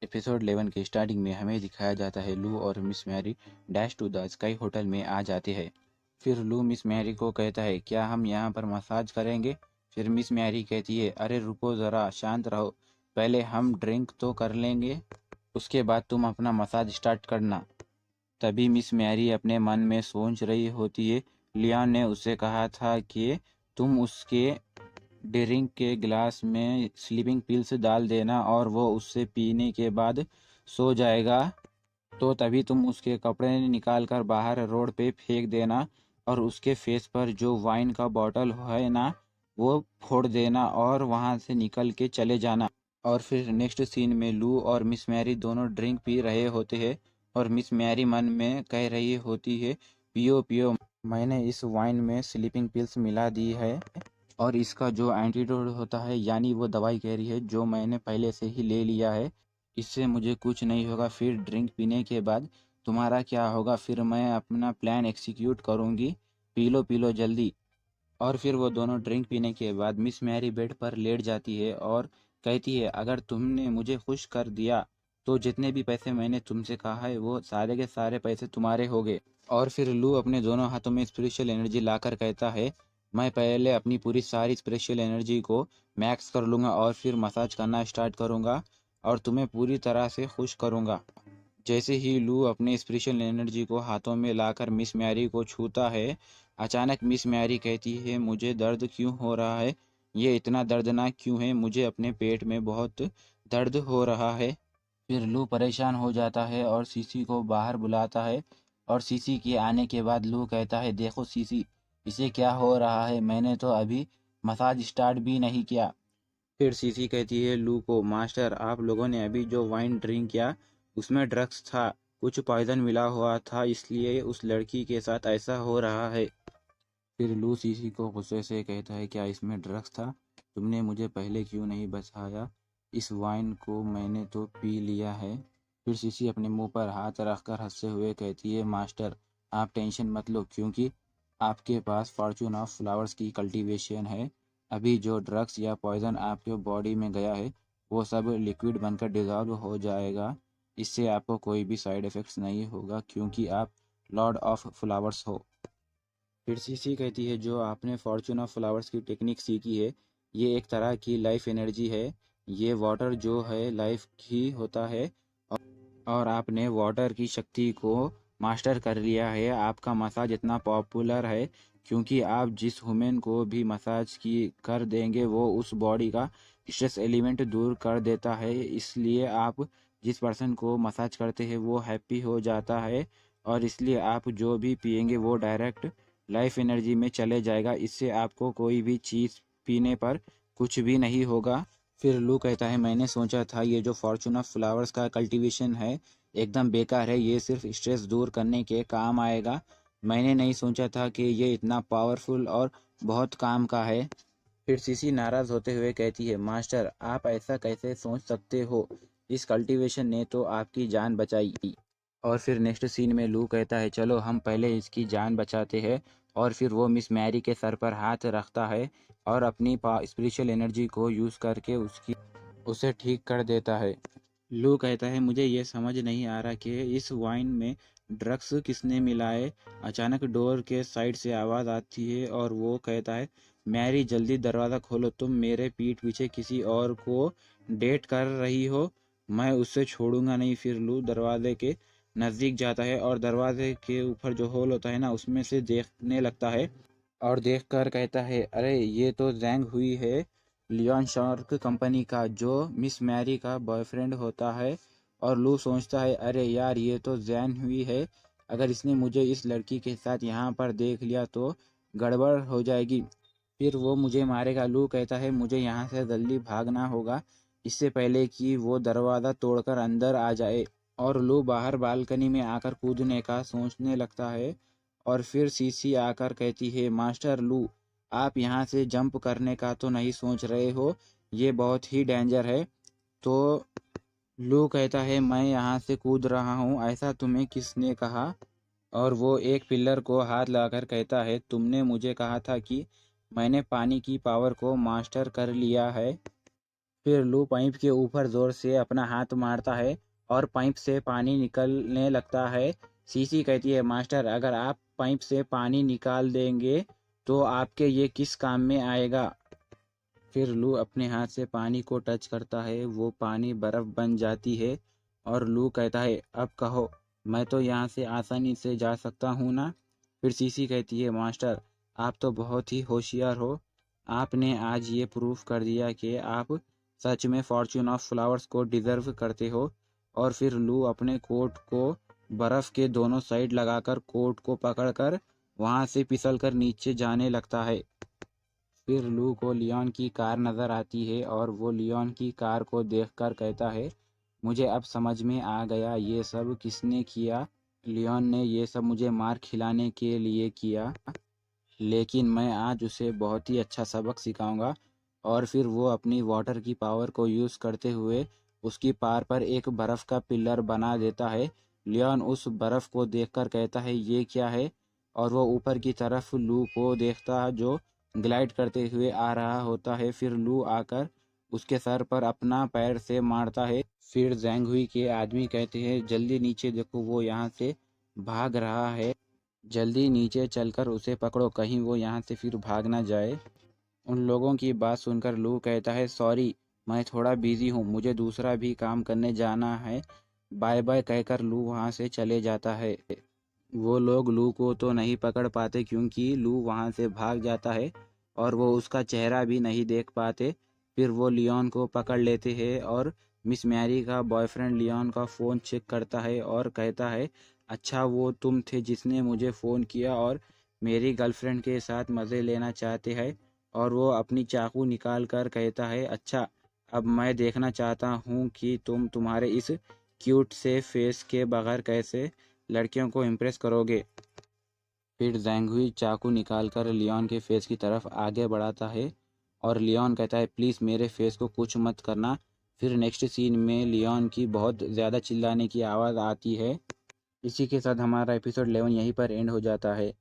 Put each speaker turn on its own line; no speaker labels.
Episode 11 के starting में हमें दिखाया जाता है लू और Miss Mary dash to the sky hotel में आ जाते हैं। फिर लू मिस मैरी को कहता है, क्या हम यहाँ पर मसाज करेंगे? फिर मिस मैरी कहती है, अरे रुको ज़रा, शांत रहो, पहले हम ड्रिंक तो कर लेंगे, उसके बाद तुम अपना मसाज स्टार्ट करना। तभी मिस मैरी अपने मन में सोच रही होती है, लियोन ने उसे कहा था कि तुम उसके ड्रिंक के गिलास में स्लीपिंग पिल्स डाल देना और वो उससे पीने के बाद सो जाएगा। तो तभी तुम उसके कपड़े निकाल कर बाहर रोड पे फेंक देना और उसके फेस पर जो वाइन का बॉटल है ना, वो फोड़ देना और वहाँ से निकल के चले जाना। और फिर नेक्स्ट सीन में लू और मिस मैरी दोनों ड्रिंक पी रहे होते हैं और मिस मैरी मन में कह रही होती है, पियो पियो, मैंने इस वाइन में स्लीपिंग पिल्स मिला दी है और इसका जो एंटीडोट होता है, यानी वो दवाई कह रही है जो मैंने पहले से ही ले लिया है, इससे मुझे कुछ नहीं होगा। फिर ड्रिंक पीने के बाद तुम्हारा क्या होगा, फिर मैं अपना प्लान एग्जीक्यूट करूँगी, पी लो जल्दी। और फिर वो दोनों ड्रिंक पीने के बाद मिस मैरी बेड पर लेट जाती है और कहती है, अगर तुमने मुझे खुश कर दिया तो जितने भी पैसे मैंने तुमसे कहा है वो सारे के सारे पैसे तुम्हारे हो गए। और फिर लू अपने दोनों हाथों में स्पिरिचुअल एनर्जी लाकर कहता है, मैं पहले अपनी पूरी सारी स्पिरिचुअल एनर्जी को मैक्स कर लूँगा और फिर मसाज करना स्टार्ट करूँगा और तुम्हें पूरी तरह से खुश करूँगा। जैसे ही लू अपने स्पिरिचुअल एनर्जी को हाथों में लाकर मिस मैरी को छूता है, अचानक मिस मैरी कहती है, मुझे दर्द क्यों हो रहा है? ये इतना दर्दनाक क्यों है? मुझे अपने पेट में बहुत दर्द हो रहा है। फिर लू परेशान हो जाता है और सीसी को बाहर बुलाता है और सीसी के आने के बाद लू कहता है, देखो सीसी, इसे क्या हो रहा है? मैंने तो अभी मसाज स्टार्ट भी नहीं किया। फिर सीसी कहती है लू को, मास्टर आप लोगों ने अभी जो वाइन ड्रिंक किया उसमें ड्रग्स था, कुछ पॉइजन मिला हुआ था, इसलिए उस लड़की के साथ ऐसा हो रहा है। फिर लू सीसी को गुस्से से कहता है, क्या इसमें ड्रग्स था? तुमने मुझे पहले क्यों नहीं बताया? इस वाइन को मैंने तो पी लिया है। फिर सीसी अपने मुंह पर हाथ रखकर हंसते हुए कहती है, मास्टर आप टेंशन मत लो, क्योंकि आपके पास फॉर्चून ऑफ फ्लावर्स की कल्टीवेशन है। अभी जो ड्रग्स या पॉइजन आपके बॉडी में गया है वो सब लिक्विड बनकर डिजॉल्व हो जाएगा। इससे आपको कोई भी साइड इफ़ेक्ट्स नहीं होगा क्योंकि आप लॉर्ड ऑफ फ्लावर्स हो। फिर सीसी कहती है, जो आपने फॉर्चून ऑफ फ्लावर्स की टेक्निक सीखी है, ये एक तरह की लाइफ एनर्जी है। ये वाटर जो है लाइफ ही होता है और आपने वाटर की शक्ति को मास्टर कर लिया है। आपका मसाज इतना पॉपुलर है क्योंकि आप जिस वुमेन को भी मसाज की कर देंगे वो उस बॉडी का स्ट्रेस एलिमेंट दूर कर देता है। इसलिए आप जिस पर्सन को मसाज करते हैं वो हैप्पी हो जाता है और इसलिए आप जो भी पिएंगे वो डायरेक्ट लाइफ एनर्जी में चले जाएगा। इससे आपको कोई भी चीज़ पीने पर कुछ भी नहीं होगा। फिर लू कहता है, मैंने सोचा था ये जो फॉर्चून ऑफ फ्लावर्स का कल्टीवेशन है एकदम बेकार है, ये सिर्फ स्ट्रेस दूर करने के काम आएगा। मैंने नहीं सोचा था कि ये इतना पावरफुल और बहुत काम का है। फिर सीसी नाराज होते हुए कहती है, मास्टर आप ऐसा कैसे सोच सकते हो? इस कल्टीवेशन ने तो आपकी जान बचाई। और फिर नेक्स्ट सीन में लू कहता है, चलो हम पहले इसकी जान बचाते हैं। और फिर वो मिस मैरी के सर पर हाथ रखता है और अपनी स्पिरिचुअल एनर्जी को यूज़ करके उसे ठीक कर देता है। लू कहता है, मुझे ये समझ नहीं आ रहा कि इस वाइन में ड्रग्स किसने मिलाए। अचानक डोर के साइड से आवाज़ आती है और वो कहता है, मैरी जल्दी दरवाज़ा खोलो, तुम मेरे पीठ पीछे किसी और को डेट कर रही हो, मैं उससे छोड़ूंगा नहीं। फिर लू दरवाजे के नज़दीक जाता है और दरवाजे के ऊपर जो होल होता है ना, उसमें से देखने लगता है और देखकर कहता है, अरे ये तो जैंग हुई है, लियोन शार्क कंपनी का, जो मिस मैरी का बॉयफ्रेंड होता है। और लू सोचता है, अरे यार ये तो जैन हुई है, अगर इसने मुझे इस लड़की के साथ यहाँ पर देख लिया तो गड़बड़ हो जाएगी, फिर वो मुझे मारेगा। लू कहता है, मुझे यहाँ से जल्दी भागना होगा इससे पहले कि वो दरवाज़ा तोड़कर अंदर आ जाए। और लू बाहर बालकनी में आकर कूदने का सोचने लगता है और फिर सीसी आकर कहती है, मास्टर लू आप यहाँ से जंप करने का तो नहीं सोच रहे हो? ये बहुत ही डेंजर है। तो लू कहता है, मैं यहाँ से कूद रहा हूँ, ऐसा तुम्हें किसने कहा? और वो एक पिलर को हाथ लगाकर कहता है, तुमने मुझे कहा था कि मैंने पानी की पावर को मास्टर कर लिया है। फिर लू पाइप के ऊपर जोर से अपना हाथ मारता है और पाइप से पानी निकलने लगता है। सीसी कहती है, मास्टर अगर आप पाइप से पानी निकाल देंगे तो आपके ये किस काम में आएगा। फिर लू अपने हाथ से पानी को टच करता है, वो पानी बर्फ बन जाती है और लू कहता है, अब कहो, मैं तो यहाँ से आसानी से जा सकता हूँ ना। फिर सीसी कहती है, मास्टर आप तो बहुत ही होशियार हो, आपने आज ये प्रूफ कर दिया कि आप सच में फॉर्च्यून ऑफ फ्लावर्स को डिजर्व करते हो। और फिर लू अपने कोट को बर्फ के दोनों साइड लगाकर कोट को पकड़कर वहाँ से फिसलकर नीचे जाने लगता है। फिर लू को लियोन की कार नज़र आती है और वो लियोन की कार को देखकर कहता है, मुझे अब समझ में आ गया ये सब किसने किया। लियोन ने ये सब मुझे मार खिलाने के लिए किया, लेकिन मैं आज उसे बहुत ही अच्छा सबक सिखाऊंगा। और फिर वो अपनी वाटर की पावर को यूज़ करते हुए उसकी पार पर एक बर्फ़ का पिलर बना देता है। लियोन उस बर्फ़ को देखकर कहता है, ये क्या है। और वो ऊपर की तरफ लू को देखता है जो ग्लाइड करते हुए आ रहा होता है। फिर लू आकर उसके सर पर अपना पैर से मारता है। फिर जैंग के आदमी कहते हैं, जल्दी नीचे देखो, वो यहाँ से भाग रहा है, जल्दी नीचे चलकर उसे पकड़ो, कहीं वो यहाँ से फिर भाग ना जाए। उन लोगों की बात सुनकर लू कहता है, सॉरी मैं थोड़ा बिजी हूँ, मुझे दूसरा भी काम करने जाना है, बाय बाय कहकर लू वहाँ से चले जाता है। वो लोग लू को तो नहीं पकड़ पाते क्योंकि लू वहाँ से भाग जाता है और वो उसका चेहरा भी नहीं देख पाते। फिर वो लियोन को पकड़ लेते हैं और मिस मैरी का बॉयफ्रेंड लियोन का फ़ोन चेक करता है और कहता है, अच्छा वो तुम थे जिसने मुझे फ़ोन किया और मेरी गर्लफ्रेंड के साथ मज़े लेना चाहते हैं। और वो अपनी चाकू निकाल कर कहता है, अच्छा अब मैं देखना चाहता हूँ कि तुम तुम्हारे इस क्यूट से फेस के बगैर कैसे लड़कियों को इम्प्रेस करोगे। फिर जैंग चाकू निकालकर लियोन के फेस की तरफ आगे बढ़ाता है और लियोन कहता है, प्लीज़ मेरे फेस को कुछ मत करना। फिर नेक्स्ट सीन में लियोन की बहुत ज़्यादा चिल्लाने की आवाज़ आती है। इसी के साथ हमारा एपिसोड 11 यहीं पर एंड हो जाता है।